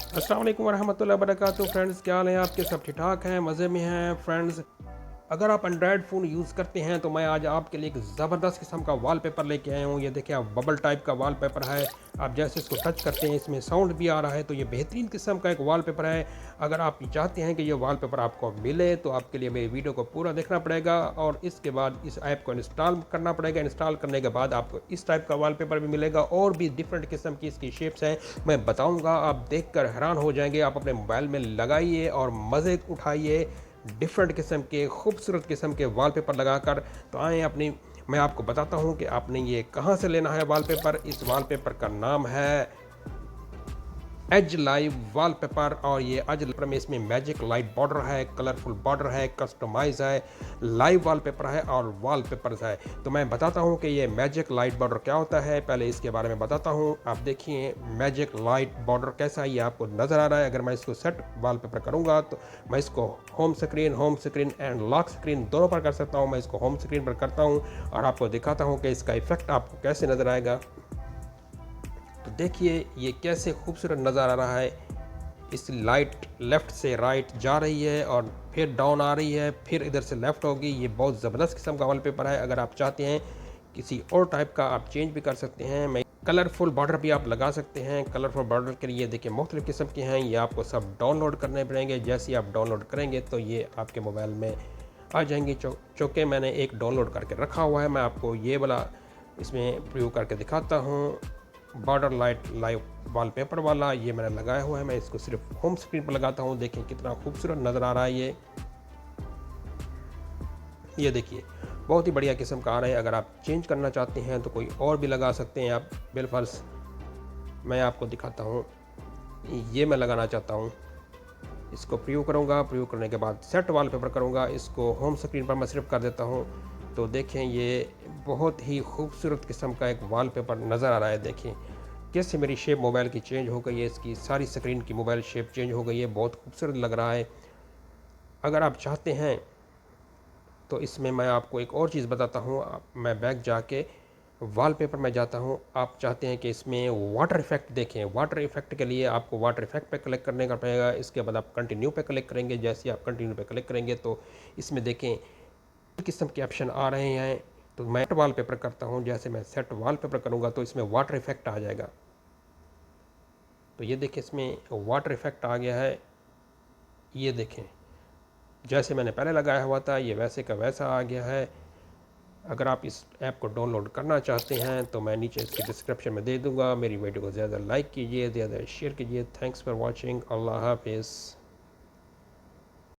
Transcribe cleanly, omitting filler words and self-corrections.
अस्सलाम वालेकुम वरहमतुल्लाहि वबरकातुहू। फ्रेंड्स, क्या हाल है आपके? सब ठीक ठाक हैं, मज़े में हैं फ्रेंड्स। अगर आप एंड्रॉयड फ़ोन यूज़ करते हैं तो मैं आज आपके लिए एक ज़बरदस्त किस्म का वॉलपेपर लेके आया हूँ। ये देखिए, आप बबल टाइप का वॉलपेपर है। आप जैसे इसको टच करते हैं इसमें साउंड भी आ रहा है, तो ये बेहतरीन किस्म का एक वॉलपेपर है। अगर आप चाहते हैं कि ये वॉलपेपर आपको मिले तो आपके लिए मेरी वीडियो को पूरा देखना पड़ेगा और इसके बाद इस ऐप को इंस्टॉल करना पड़ेगा। इंस्टॉल करने के बाद आपको इस टाइप का वॉलपेपर भी मिलेगा और भी डिफरेंट किस्म की इसकी शेप्स हैं, मैं बताऊँगा। आप देख कर हैरान हो जाएंगे। आप अपने मोबाइल में लगाइए और मज़े उठाइए डिफरेंट किस्म के खूबसूरत किस्म के वॉलपेपर लगाकर। तो आए अपनी मैं आपको बताता हूँ कि आपने ये कहाँ से लेना है वॉलपेपर। इस वॉलपेपर का नाम है एज लाइव वॉलपेपर और ये एज लाइव में इसमें मैजिक लाइट बॉर्डर है, कलरफुल बॉर्डर है, कस्टमाइज है, लाइव वॉलपेपर है और वॉलपेपर्स है। तो मैं बताता हूँ कि ये मैजिक लाइट बॉर्डर क्या होता है, पहले इसके बारे में बताता हूँ। आप देखिए मैजिक लाइट बॉर्डर कैसा है, ये आपको नज़र आ रहा है। अगर मैं इसको सेट वॉलपेपर करूँगा तो मैं इसको home screen and lock screen दोनों पर कर सकता हूँ। मैं इसको होम स्क्रीन पर करता हूँ और आपको दिखाता हूँ कि इसका इफेक्ट आपको कैसे नज़र आएगा। तो देखिए ये कैसे खूबसूरत नज़र आ रहा है। इस लाइट लेफ़्ट से राइट जा रही है और फिर डाउन आ रही है, फिर इधर से लेफ़्ट होगी। ये बहुत ज़बरदस्त किस्म का वॉलपेपर है। अगर आप चाहते हैं किसी और टाइप का आप चेंज भी कर सकते हैं। मैं कलरफुल बॉर्डर भी आप लगा सकते हैं। कलरफुल बॉर्डर के लिए देखिए मुख्तलिफ़ किस्म के हैं, ये आपको सब डाउनलोड करने पड़ेंगे। जैसे ही आप डाउनलोड करेंगे तो ये आपके मोबाइल में आ जाएंगी। चूँकि मैंने एक डाउनलोड करके रखा हुआ है, मैं आपको ये वाला इसमें प्रयोग करके दिखाता हूँ। बॉर्डर लाइट लाइव वॉलपेपर वाला ये मैंने लगाया हुआ है। मैं इसको सिर्फ होम स्क्रीन पर लगाता हूँ। देखें कितना खूबसूरत नज़र आ रहा है। ये देखिए बहुत ही बढ़िया किस्म का आ रहा है। अगर आप चेंज करना चाहते हैं तो कोई और भी लगा सकते हैं आप बिलफर्स। मैं आपको दिखाता हूँ, ये मैं लगाना चाहता हूँ। इसको प्रयोग करूँगा, प्रयोग करने के बाद सेट वॉलपेपर करूँगा। इसको होम स्क्रीन पर मैं सिर्फ कर देता हूँ। तो देखें ये बहुत ही खूबसूरत किस्म का एक वॉलपेपर नज़र आ रहा है। देखें कैसे मेरी शेप मोबाइल की चेंज हो गई है, इसकी सारी स्क्रीन की मोबाइल शेप चेंज हो गई है, बहुत खूबसूरत लग रहा है। अगर आप चाहते हैं तो इसमें मैं आपको एक और चीज़ बताता हूँ। मैं बैक जाके वॉलपेपर में जाता हूँ। आप चाहते हैं कि इसमें वाटर इफ़ेक्ट देखें, वाटर इफ़ेक्ट के लिए आपको वाटर इफ़ेक्ट पे क्लिक करने का पड़ेगा। इसके बाद आप कंटिन्यू पे क्लिक करेंगे। जैसे ही आप कंटिन्यू पे क्लिक करेंगे तो इसमें देखें किस्म के ऑप्शन आ रहे हैं। तो मैं सेट वॉलपेपर करता हूँ। जैसे मैं सेट वॉलपेपर करूँगा तो इसमें वाटर इफ़ेक्ट आ जाएगा। तो ये देखें इसमें वाटर इफ़ेक्ट आ गया है। ये देखें जैसे मैंने पहले लगाया हुआ था ये वैसे का वैसा आ गया है। अगर आप इस ऐप को डाउनलोड करना चाहते हैं तो मैं नीचे इसकी डिस्क्रिप्शन में दे दूँगा। मेरी वीडियो को ज़्यादा लाइक कीजिए, ज़्यादा शेयर कीजिए। Thanks for watching. अल्लाह हाफिज़।